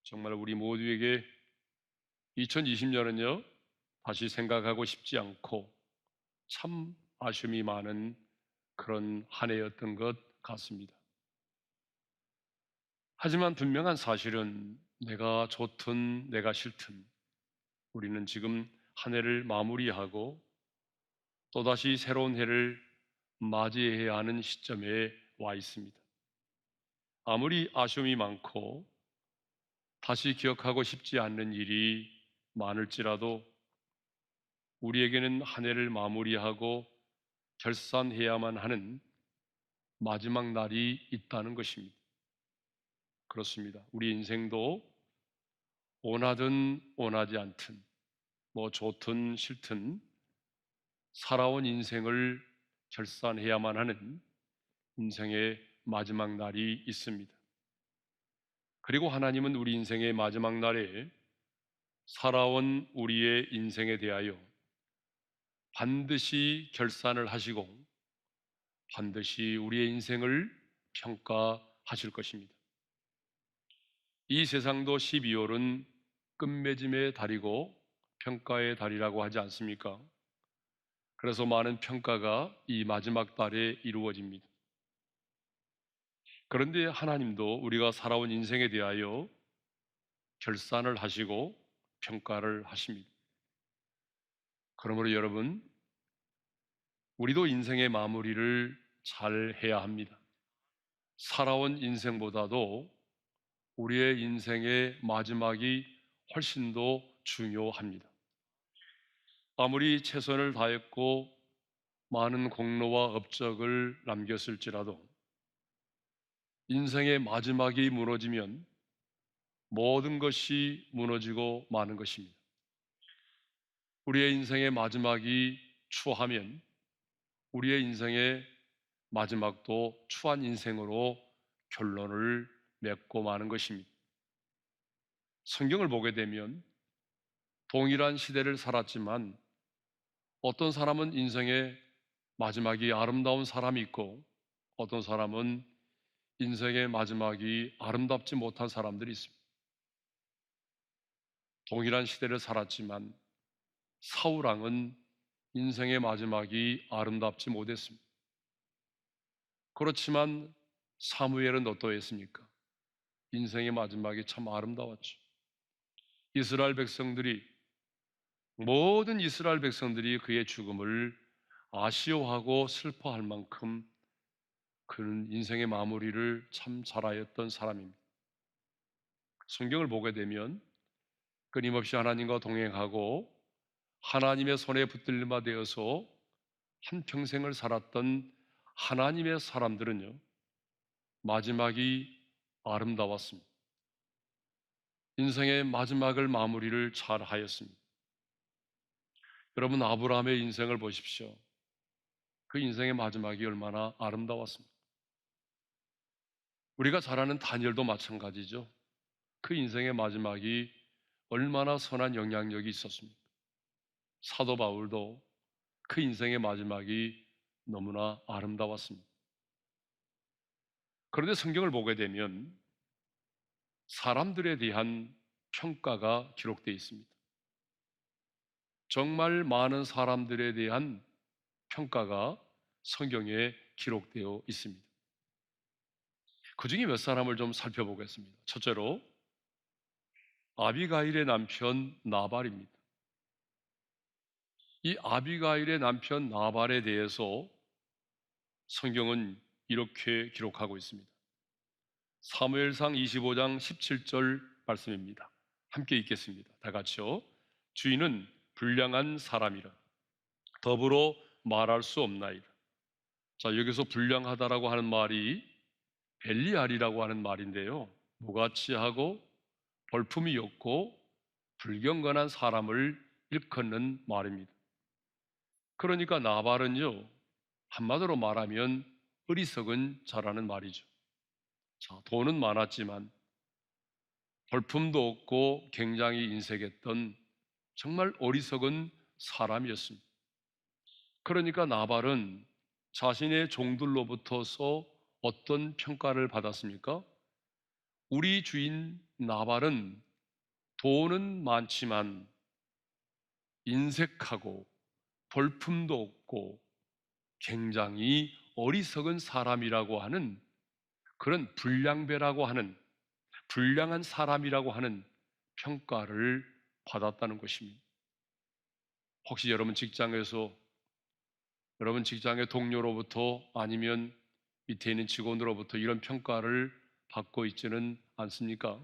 정말 우리 모두에게 2020년은요, 다시 생각하고 싶지 않고 참 아쉬움이 많은 그런 한 해였던 것 같습니다. 하지만 분명한 사실은 내가 좋든 내가 싫든 우리는 지금 한 해를 마무리하고 또다시 새로운 해를 맞이해야 하는 시점에 와 있습니다. 아무리 아쉬움이 많고 다시 기억하고 싶지 않는 일이 많을지라도 우리에게는 한 해를 마무리하고 결산해야만 하는 마지막 날이 있다는 것입니다. 그렇습니다. 우리 인생도 원하든 원하지 않든 좋든 싫든 살아온 인생을 결산해야만 하는 인생의 마지막 날이 있습니다. 그리고 하나님은 우리 인생의 마지막 날에 살아온 우리의 인생에 대하여 반드시 결산을 하시고 반드시 우리의 인생을 평가하실 것입니다. 이 세상도 12월은 끝맺음의 달이고 평가의 달이라고 하지 않습니까? 그래서 많은 평가가 이 마지막 달에 이루어집니다. 그런데 하나님도 우리가 살아온 인생에 대하여 결산을 하시고 평가를 하십니다. 그러므로 여러분, 우리도 인생의 마무리를 잘 해야 합니다. 살아온 인생보다도 우리의 인생의 마지막이 훨씬 더 중요합니다. 아무리 최선을 다했고 많은 공로와 업적을 남겼을지라도 인생의 마지막이 무너지면 모든 것이 무너지고 마는 것입니다. 우리의 인생의 마지막이 추하면 우리의 인생의 마지막도 추한 인생으로 결론을 맺고 마는 것입니다. 성경을 보게 되면 동일한 시대를 살았지만 어떤 사람은 인생의 마지막이 아름다운 사람이 있고 어떤 사람은 인생의 마지막이 아름답지 못한 사람들이 있습니다. 동일한 시대를 살았지만 사울왕은 인생의 마지막이 아름답지 못했습니다. 그렇지만 사무엘은 어떠했습니까? 인생의 마지막이 참 아름다웠죠. 이스라엘 백성들이 모든 이스라엘 백성들이 그의 죽음을 아쉬워하고 슬퍼할 만큼 그는 인생의 마무리를 참 잘하였던 사람입니다. 성경을 보게 되면 끊임없이 하나님과 동행하고 하나님의 손에 붙들림바 되어서 한평생을 살았던 하나님의 사람들은요, 마지막이 아름다웠습니다. 인생의 마지막을 마무리를 잘 하였습니다. 여러분, 아브라함의 인생을 보십시오. 그 인생의 마지막이 얼마나 아름다웠습니까? 우리가 잘 아는 다니엘도 마찬가지죠. 그 인생의 마지막이 얼마나 선한 영향력이 있었습니까? 사도 바울도 그 인생의 마지막이 너무나 아름다웠습니다. 그런데 성경을 보게 되면 사람들에 대한 평가가 기록되어 있습니다. 정말 많은 사람들에 대한 평가가 성경에 기록되어 있습니다. 그 중에 몇 사람을 좀 살펴보겠습니다. 첫째로 아비가일의 남편 나발입니다. 이 아비가일의 남편 나발에 대해서 성경은 이렇게 기록하고 있습니다. 사무엘상 25장 17절 말씀입니다. 함께 읽겠습니다. 다 같이요. 주인은 불량한 사람이라 더불어 말할 수 없나이다. 자, 여기서 불량하다라고 하는 말이 벨리알이라고 하는 말인데요, 무가치하고 벌품이 없고 불경건한 사람을 일컫는 말입니다. 그러니까 나발은요, 한마디로 말하면 어리석은 자라는 말이죠. 자, 돈은 많았지만 벌품도 없고 굉장히 인색했던 정말 어리석은 사람이었습니다. 그러니까 나발은 자신의 종들로부터서 어떤 평가를 받았습니까? 우리 주인 나발은 돈은 많지만 인색하고 볼품도 없고 굉장히 어리석은 사람이라고 하는, 그런 불량배라고 하는, 불량한 사람이라고 하는 평가를 받았다는 것입니다. 혹시 여러분 직장에서, 여러분 직장의 동료로부터 아니면 밑에 있는 직원으로부터 이런 평가를 받고 있지는 않습니까?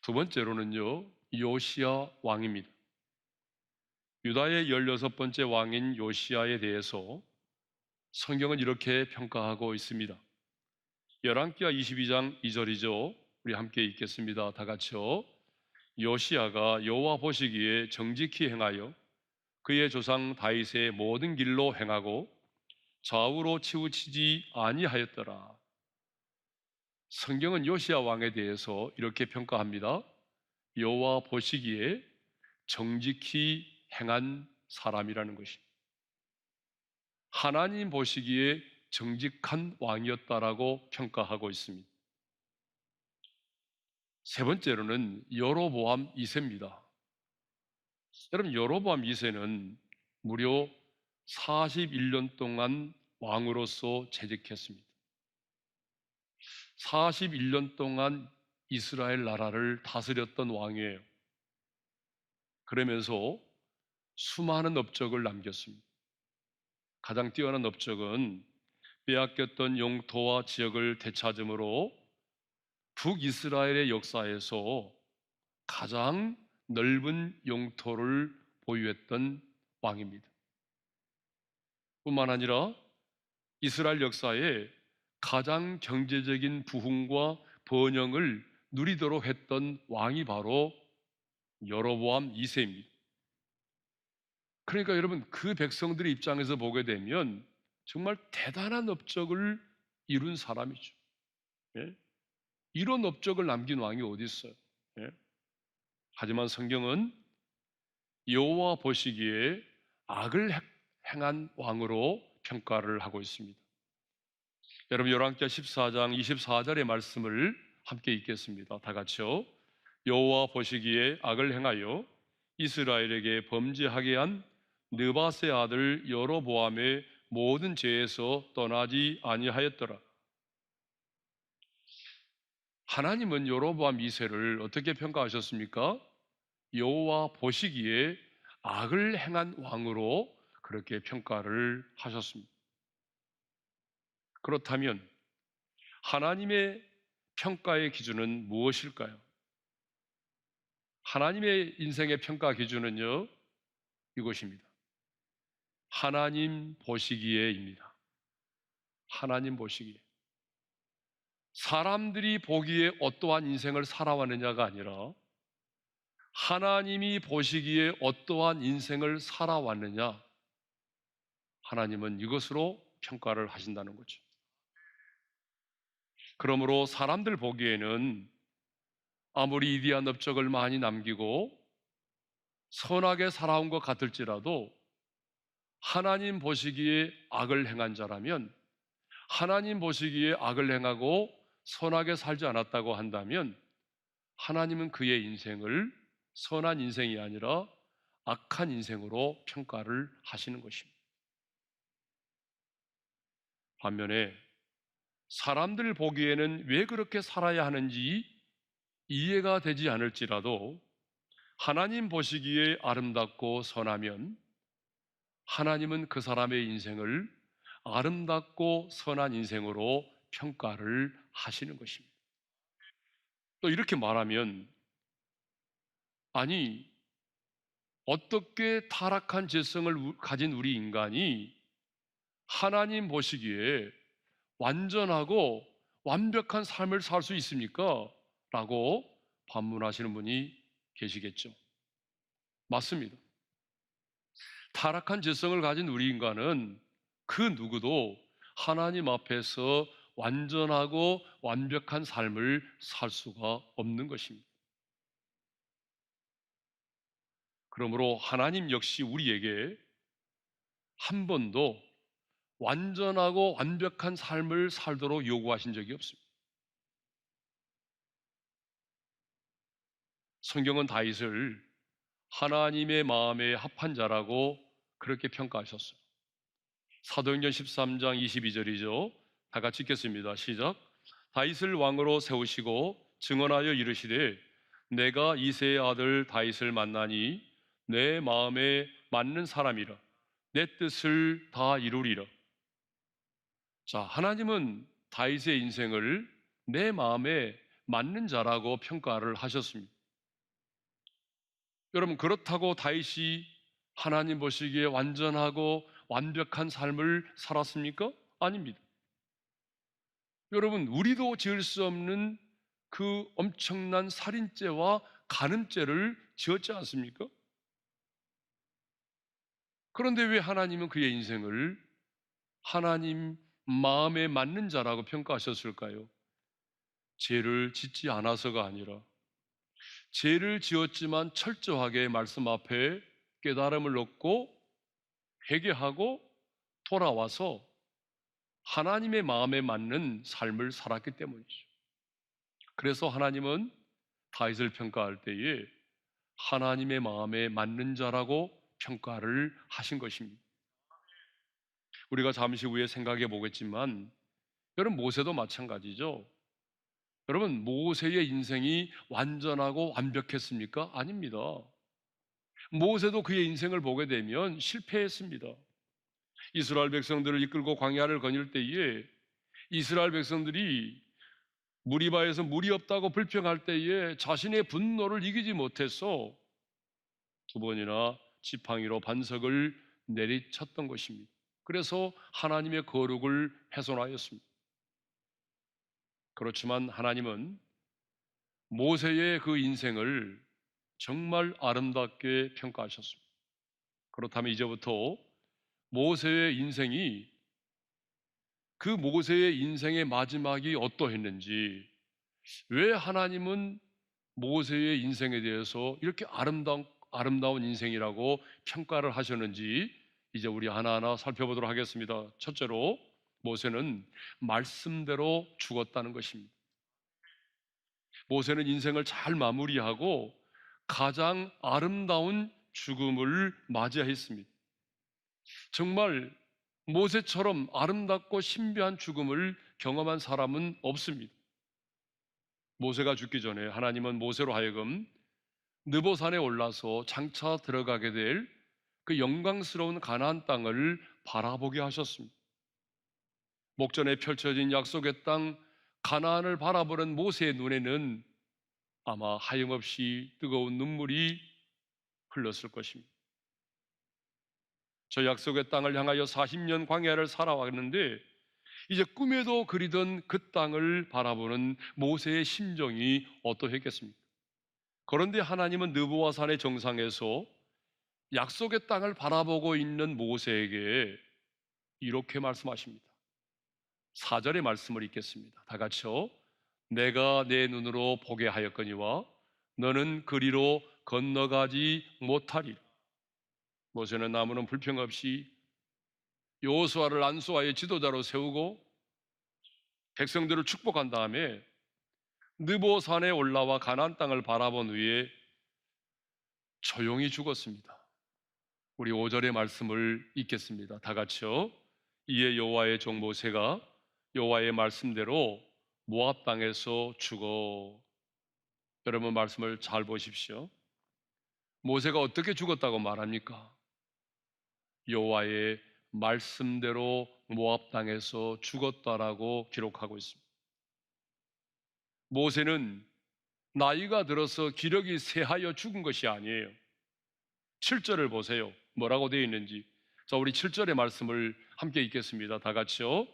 두 번째로는요, 요시야 왕입니다. 유다의 16번째 왕인 요시야에 대해서 성경은 이렇게 평가하고 있습니다. 열왕기하 22장 2절이죠. 우리 함께 읽겠습니다. 다 같이요. 요시야가 여호와 보시기에 정직히 행하여 그의 조상 다윗의 모든 길로 행하고 좌우로 치우치지 아니하였더라. 성경은 요시야 왕에 대해서 이렇게 평가합니다. 여호와 보시기에 정직히 행한 사람이라는 것이, 하나님 보시기에 정직한 왕이었다라고 평가하고 있습니다. 세 번째로는 여로보암 2세입니다. 여러분, 여로보암 2세는 무려 41년 동안 왕으로서 재직했습니다. 41년 동안 이스라엘 나라를 다스렸던 왕이에요. 그러면서 수많은 업적을 남겼습니다. 가장 뛰어난 업적은 빼앗겼던 영토와 지역을 되찾음으로 북이스라엘의 역사에서 가장 넓은 영토를 보유했던 왕입니다. 뿐만 아니라 이스라엘 역사에 가장 경제적인 부흥과 번영을 누리도록 했던 왕이 바로 여로보암 2세입니다. 그러니까 여러분, 그 백성들의 입장에서 보게 되면 정말 대단한 업적을 이룬 사람이죠. 예? 이런 업적을 남긴 왕이 어디 있어요? 예? 하지만 성경은 여호와 보시기에 악을 행한 왕으로 평가를 하고 있습니다. 여러분, 열왕기하 14장 24절의 말씀을 함께 읽겠습니다. 다 같이요. 여호와 보시기에 악을 행하여 이스라엘에게 범죄하게 한 느밧의 아들 여로보암의 모든 죄에서 떠나지 아니하였더라. 하나님은 여로보암 2세를 어떻게 평가하셨습니까? 여호와 보시기에 악을 행한 왕으로 그렇게 평가를 하셨습니다. 그렇다면 하나님의 평가의 기준은 무엇일까요? 하나님의 인생의 평가 기준은요, 이것입니다. 하나님 보시기에입니다. 하나님 보시기에. 사람들이 보기에 어떠한 인생을 살아왔느냐가 아니라 하나님이 보시기에 어떠한 인생을 살아왔느냐, 하나님은 이것으로 평가를 하신다는 거죠. 그러므로 사람들 보기에는 아무리 위대한 업적을 많이 남기고 선하게 살아온 것 같을지라도 하나님 보시기에 악을 행한 자라면, 하나님 보시기에 악을 행하고 선하게 살지 않았다고 한다면 하나님은 그의 인생을 선한 인생이 아니라 악한 인생으로 평가를 하시는 것입니다. 반면에 사람들 보기에는 왜 그렇게 살아야 하는지 이해가 되지 않을지라도 하나님 보시기에 아름답고 선하면 하나님은 그 사람의 인생을 아름답고 선한 인생으로 평가를 하시는 것입니다. 또 이렇게 말하면, 아니, 어떻게 타락한 죄성을 가진 우리 인간이 하나님 보시기에 완전하고 완벽한 삶을 살 수 있습니까? 라고 반문하시는 분이 계시겠죠. 맞습니다. 타락한 죄성을 가진 우리 인간은 그 누구도 하나님 앞에서 완전하고 완벽한 삶을 살 수가 없는 것입니다. 그러므로 하나님 역시 우리에게 한 번도 완전하고 완벽한 삶을 살도록 요구하신 적이 없습니다. 성경은 다윗을 하나님의 마음에 합한 자라고 그렇게 평가하셨어요. 사도행전 13장 22절이죠. 다 같이 읽겠습니다. 시작. 다윗을 왕으로 세우시고 증언하여 이르시되 내가 이새의 아들 다윗을 만나니 내 마음에 맞는 사람이라 내 뜻을 다 이루리라. 자, 하나님은 다윗의 인생을 내 마음에 맞는 자라고 평가를 하셨습니다. 여러분, 그렇다고 다윗이 하나님 보시기에 완전하고 완벽한 삶을 살았습니까? 아닙니다. 여러분, 우리도 지을 수 없는 그 엄청난 살인죄와 간음죄를 지었지 않습니까? 그런데 왜 하나님은 그의 인생을 하나님 마음에 맞는 자라고 평가하셨을까요? 죄를 짓지 않아서가 아니라 죄를 지었지만 철저하게 말씀 앞에 깨달음을 얻고 회개하고 돌아와서 하나님의 마음에 맞는 삶을 살았기 때문이죠. 그래서 하나님은 다윗을 평가할 때에 하나님의 마음에 맞는 자라고 평가를 하신 것입니다. 우리가 잠시 후에 생각해 보겠지만 여러분, 모세도 마찬가지죠. 여러분, 모세의 인생이 완전하고 완벽했습니까? 아닙니다. 모세도 그의 인생을 보게 되면 실패했습니다. 이스라엘 백성들을 이끌고 광야를 거닐 때에 이스라엘 백성들이 무리바에서 물이 없다고 불평할 때에 자신의 분노를 이기지 못해서 두 번이나 지팡이로 반석을 내리쳤던 것입니다. 그래서 하나님의 거룩을 훼손하였습니다. 그렇지만 하나님은 모세의 그 인생을 정말 아름답게 평가하셨습니다. 그렇다면 이제부터 모세의 인생이 그 모세의 인생의 마지막이 어떠했는지, 왜 하나님은 모세의 인생에 대해서 이렇게 아름다운 인생이라고 평가를 하셨는지 이제 우리 하나하나 살펴보도록 하겠습니다. 첫째로 모세는 말씀대로 죽었다는 것입니다. 모세는 인생을 잘 마무리하고 가장 아름다운 죽음을 맞이했습니다. 정말 모세처럼 아름답고 신비한 죽음을 경험한 사람은 없습니다. 모세가 죽기 전에 하나님은 모세로 하여금 느보산에 올라서 장차 들어가게 될 그 영광스러운 가나안 땅을 바라보게 하셨습니다. 목전에 펼쳐진 약속의 땅 가나안을 바라보는 모세의 눈에는 아마 하염없이 뜨거운 눈물이 흘렀을 것입니다. 저 약속의 땅을 향하여 40년 광야를 살아왔는데 이제 꿈에도 그리던 그 땅을 바라보는 모세의 심정이 어떠했겠습니까? 그런데 하나님은 느보와 산의 정상에서 약속의 땅을 바라보고 있는 모세에게 이렇게 말씀하십니다. 4절의 말씀을 읽겠습니다. 다 같이요. 내가 내 눈으로 보게 하였거니와 너는 그리로 건너가지 못하리라. 모세는 나무는 불평 없이 여호수아를 안수하여 지도자로 세우고 백성들을 축복한 다음에 느보산에 올라와 가나안 땅을 바라본 후에 조용히 죽었습니다. 우리 5절의 말씀을 읽겠습니다. 다 같이요. 이에 여호와의 종 모세가 여호와의 말씀대로 모압 땅에서 죽어. 여러분, 말씀을 잘 보십시오. 모세가 어떻게 죽었다고 말합니까? 여호와의 말씀대로 모압 땅에서 죽었다라고 기록하고 있습니다. 모세는 나이가 들어서 기력이 쇠하여 죽은 것이 아니에요. 7절을 보세요. 뭐라고 되어 있는지. 자, 우리 7절의 말씀을 함께 읽겠습니다. 다 같이요.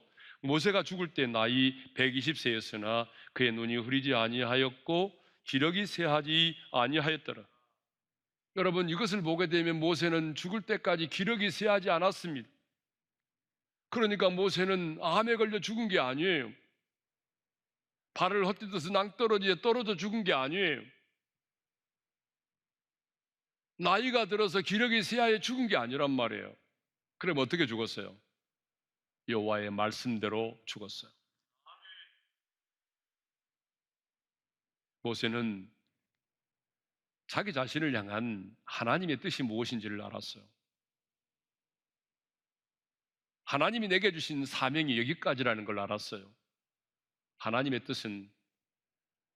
모세가 죽을 때 나이 120세였으나 그의 눈이 흐리지 아니하였고 기력이 쇠하지 아니하였더라. 여러분, 이것을 보게 되면 모세는 죽을 때까지 기력이 쇠하지 않았습니다. 그러니까 모세는 암에 걸려 죽은 게 아니에요. 발을 헛디뎌서 낭떠러지에 떨어져 죽은 게 아니에요. 나이가 들어서 기력이 쇠하여 죽은 게 아니란 말이에요. 그럼 어떻게 죽었어요? 여호와의 말씀대로 죽었어요. 모세는 자기 자신을 향한 하나님의 뜻이 무엇인지를 알았어요. 하나님이 내게 주신 사명이 여기까지라는 걸 알았어요. 하나님의 뜻은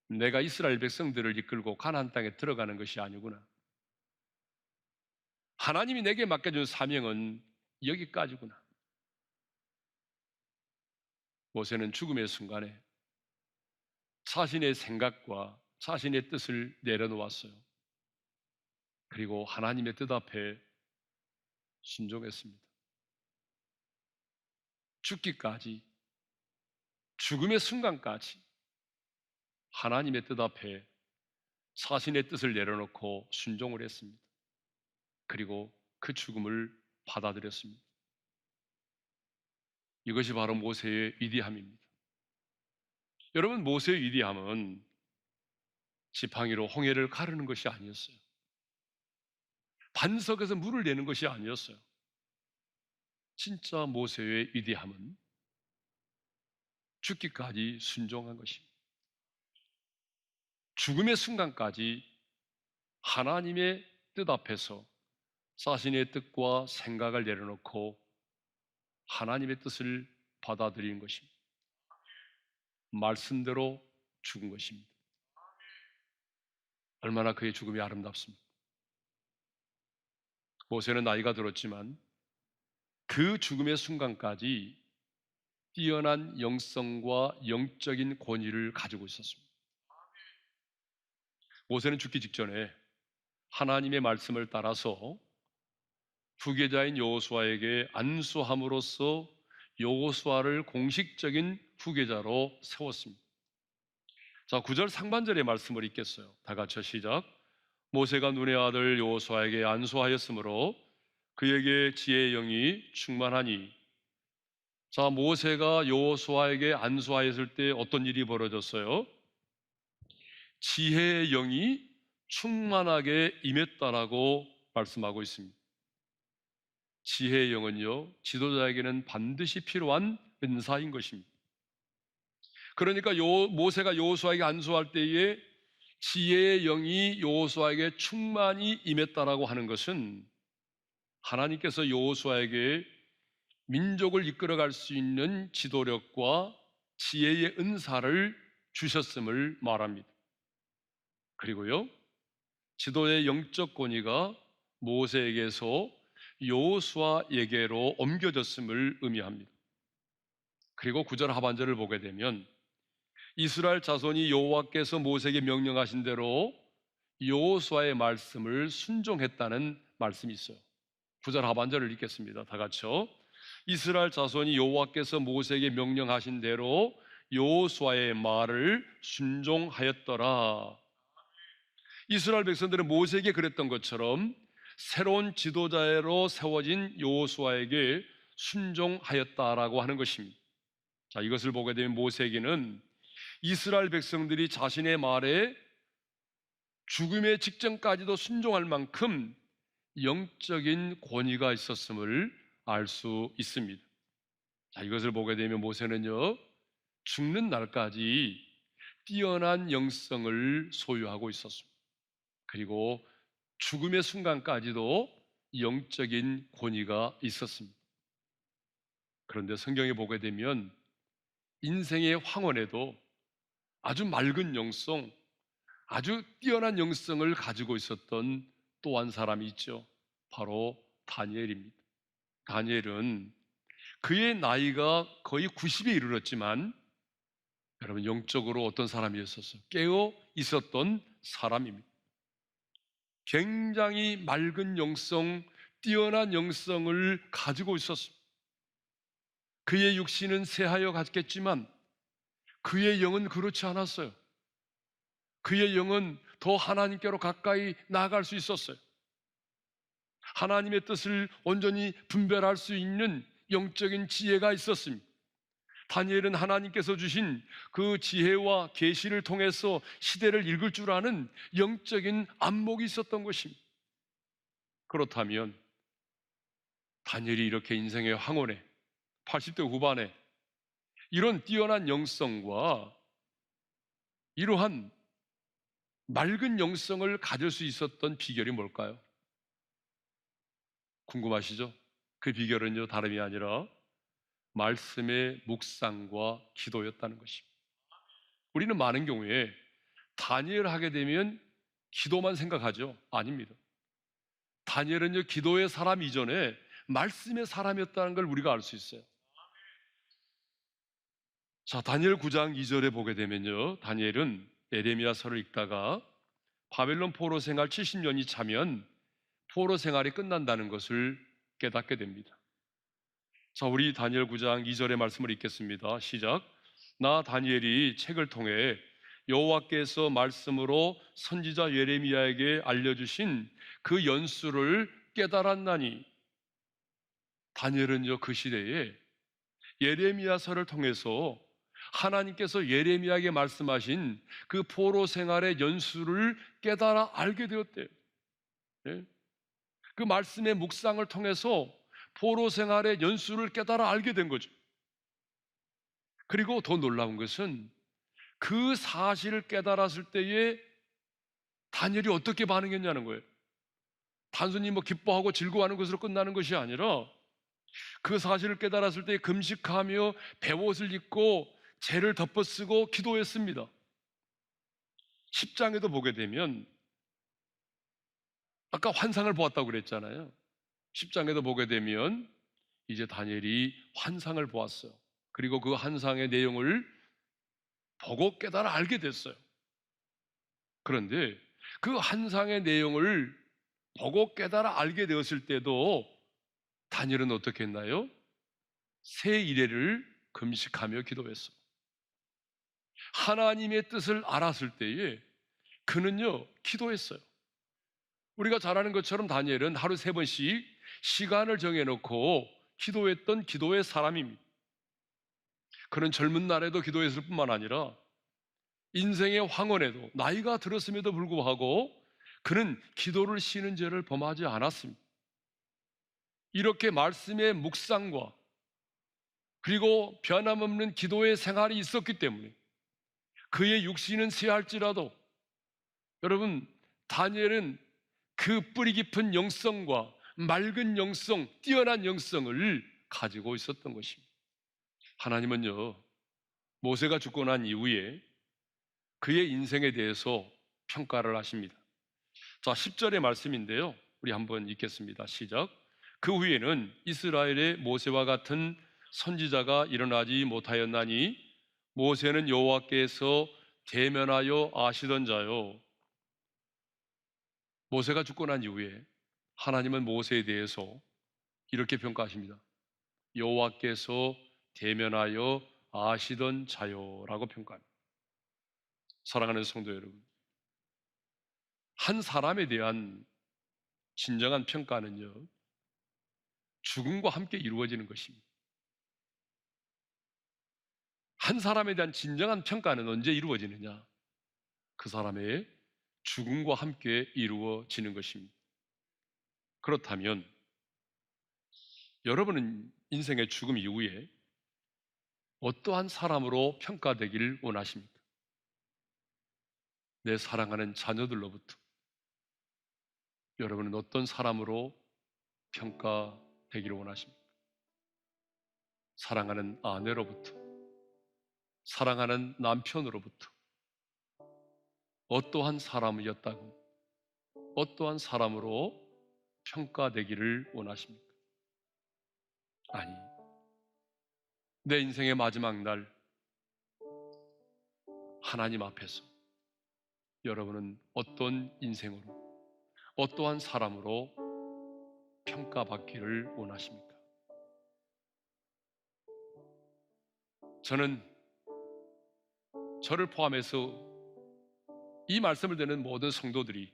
내가 이스라엘 백성들을 이끌고 가나안 땅에 들어가는 것이 아니구나. 하나님이 내게 맡겨준 사명은 여기까지구나. 모세는 죽음의 순간에 자신의 생각과 자신의 뜻을 내려놓았어요. 그리고 하나님의 뜻 앞에 순종했습니다. 죽기까지, 죽음의 순간까지 하나님의 뜻 앞에 자신의 뜻을 내려놓고 순종을 했습니다. 그리고 그 죽음을 받아들였습니다. 이것이 바로 모세의 위대함입니다. 여러분, 모세의 위대함은 지팡이로 홍해를 가르는 것이 아니었어요. 반석에서 물을 내는 것이 아니었어요. 진짜 모세의 위대함은 죽기까지 순종한 것입니다. 죽음의 순간까지 하나님의 뜻 앞에서 자신의 뜻과 생각을 내려놓고 하나님의 뜻을 받아들이는 것입니다. 말씀대로 죽은 것입니다. 얼마나 그의 죽음이 아름답습니까? 모세는 나이가 들었지만 그 죽음의 순간까지 뛰어난 영성과 영적인 권위를 가지고 있었습니다. 모세는 죽기 직전에 하나님의 말씀을 따라서 후계자인 여호수아에게 안수함으로써 여호수아를 공식적인 후계자로 세웠습니다. 자, 9절 상반절의 말씀을 읽겠어요. 다 같이 시작. 모세가 눈의 아들 여호수아에게 안수하였으므로 그에게 지혜의 영이 충만하니. 자, 모세가 여호수아에게 안수하였을 때 어떤 일이 벌어졌어요? 지혜의 영이 충만하게 임했다라고 말씀하고 있습니다. 지혜의 영은요, 지도자에게는 반드시 필요한 은사인 것입니다. 그러니까 모세가 여호수아에게 안수할 때에 지혜의 영이 여호수아에게 충만히 임했다라고 하는 것은 하나님께서 여호수아에게 민족을 이끌어갈 수 있는 지도력과 지혜의 은사를 주셨음을 말합니다. 그리고요, 지도의 영적 권위가 모세에게서 여호수아에게로 옮겨졌음을 의미합니다. 그리고 9절 하반절을 보게 되면 이스라엘 자손이 여호와께서 모세에게 명령하신 대로 여호수아의 말씀을 순종했다는 말씀이 있어요. 9절 하반절을 읽겠습니다. 다 같이요. 이스라엘 자손이 여호와께서 모세에게 명령하신 대로 여호수아의 말을 순종하였더라. 이스라엘 백성들은 모세에게 그랬던 것처럼 새로운 지도자로 세워진 여호수아에게 순종하였다라고 하는 것입니다. 자, 이것을 보게 되면 모세에게는 이스라엘 백성들이 자신의 말에 죽음의 직전까지도 순종할 만큼 영적인 권위가 있었음을 알 수 있습니다. 자, 이것을 보게 되면 모세는요, 죽는 날까지 뛰어난 영성을 소유하고 있었습니다. 그리고 죽음의 순간까지도 영적인 권위가 있었습니다. 그런데 성경에 보게 되면 인생의 황혼에도 아주 맑은 영성, 아주 뛰어난 영성을 가지고 있었던 또 한 사람이 있죠. 바로 다니엘입니다. 다니엘은 그의 나이가 거의 90에 이르렀지만 여러분, 영적으로 어떤 사람이었었어요? 깨어 있었던 사람입니다. 굉장히 맑은 영성, 뛰어난 영성을 가지고 있었습니다. 그의 육신은 쇠하여 갔겠지만 그의 영은 그렇지 않았어요. 그의 영은 더 하나님께로 가까이 나아갈 수 있었어요. 하나님의 뜻을 온전히 분별할 수 있는 영적인 지혜가 있었습니다. 다니엘은 하나님께서 주신 그 지혜와 계시를 통해서 시대를 읽을 줄 아는 영적인 안목이 있었던 것입니다. 그렇다면 다니엘이 이렇게 인생의 황혼에 80대 후반에 이런 뛰어난 영성과 이러한 맑은 영성을 가질 수 있었던 비결이 뭘까요? 궁금하시죠? 그 비결은요, 다름이 아니라 말씀의 묵상과 기도였다는 것입니다. 우리는 많은 경우에 다니엘 하게 되면 기도만 생각하죠? 아닙니다. 다니엘은요, 기도의 사람 이전에 말씀의 사람이었다는 걸 우리가 알 수 있어요. 자, 다니엘 9장 2절에 보게 되면요, 다니엘은 에레미야서를 읽다가 바벨론 포로 생활 70년이 차면 포로 생활이 끝난다는 것을 깨닫게 됩니다. 자, 우리 다니엘 9장 2절의 말씀을 읽겠습니다. 시작. 나 다니엘이 책을 통해 여호와께서 말씀으로 선지자 예레미야에게 알려주신 그 연수를 깨달았나니. 다니엘은요, 그 시대에 예레미야서를 통해서 하나님께서 예레미야에게 말씀하신 그 포로 생활의 연수를 깨달아 알게 되었대요. 예? 그 말씀의 묵상을 통해서 포로 생활의 연수를 깨달아 알게 된 거죠. 그리고 더 놀라운 것은 그 사실을 깨달았을 때에 다니엘이 어떻게 반응했냐는 거예요. 단순히 기뻐하고 즐거워하는 것으로 끝나는 것이 아니라 그 사실을 깨달았을 때 금식하며 베옷을 입고 죄를 덮어쓰고 기도했습니다. 10장에도 보게 되면 아까 환상을 보았다고 그랬잖아요. 10장에도 보게 되면 이제 다니엘이 환상을 보았어요. 그리고 그 환상의 내용을 보고 깨달아 알게 됐어요. 그런데 그 환상의 내용을 보고 깨달아 알게 되었을 때도 다니엘은 어떻게 했나요? 세 이레를 금식하며 기도했어요. 하나님의 뜻을 알았을 때에 그는요, 기도했어요. 우리가 잘 아는 것처럼 다니엘은 하루 3번씩 시간을 정해놓고 기도했던 기도의 사람입니다. 그는 젊은 날에도 기도했을 뿐만 아니라 인생의 황혼에도 나이가 들었음에도 불구하고 그는 기도를 쉬는 죄를 범하지 않았습니다. 이렇게 말씀의 묵상과 그리고 변함없는 기도의 생활이 있었기 때문에 그의 육신은 쇠할지라도 여러분, 다니엘은 그 뿌리 깊은 영성과 맑은 영성, 뛰어난 영성을 가지고 있었던 것입니다. 하나님은요, 모세가 죽고 난 이후에 그의 인생에 대해서 평가를 하십니다. 자, 10절의 말씀인데요, 우리 한번 읽겠습니다. 시작. 그 후에는 이스라엘의 모세와 같은 선지자가 일어나지 못하였나니 모세는 여호와께서 대면하여 아시던 자요. 모세가 죽고 난 이후에 하나님은 모세에 대해서 이렇게 평가하십니다. 여호와께서 대면하여 아시던 자요라고 평가합니다. 사랑하는 성도 여러분, 한 사람에 대한 진정한 평가는요, 죽음과 함께 이루어지는 것입니다. 한 사람에 대한 진정한 평가는 언제 이루어지느냐? 그 사람의 죽음과 함께 이루어지는 것입니다. 그렇다면 여러분은 인생의 죽음 이후에 어떠한 사람으로 평가되기를 원하십니까? 내 사랑하는 자녀들로부터 여러분은 어떤 사람으로 평가되기를 원하십니까? 사랑하는 아내로부터, 사랑하는 남편으로부터 어떠한 사람이었다고, 어떠한 사람으로 평가되기를 원하십니까? 아니, 내 인생의 마지막 날 하나님 앞에서 여러분은 어떤 인생으로, 어떠한 사람으로 평가받기를 원하십니까? 저는 저를 포함해서 이 말씀을 듣는 모든 성도들이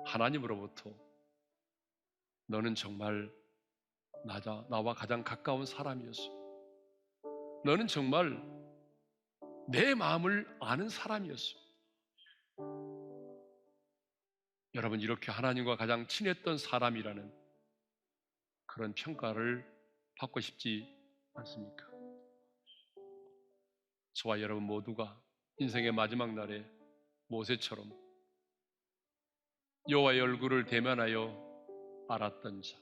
하나님으로부터 너는 정말 나와 가장 가까운 사람이었어. 너는 정말 내 마음을 아는 사람이었어. 여러분, 이렇게 하나님과 가장 친했던 사람이라는 그런 평가를 받고 싶지 않습니까? 저와 여러분 모두가 인생의 마지막 날에 모세처럼 여호와의 얼굴을 대면하여 알았던 자,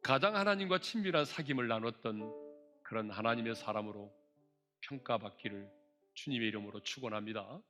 가장 하나님과 친밀한 사귐을 나눴던 그런 하나님의 사람으로 평가받기를 주님의 이름으로 축원합니다.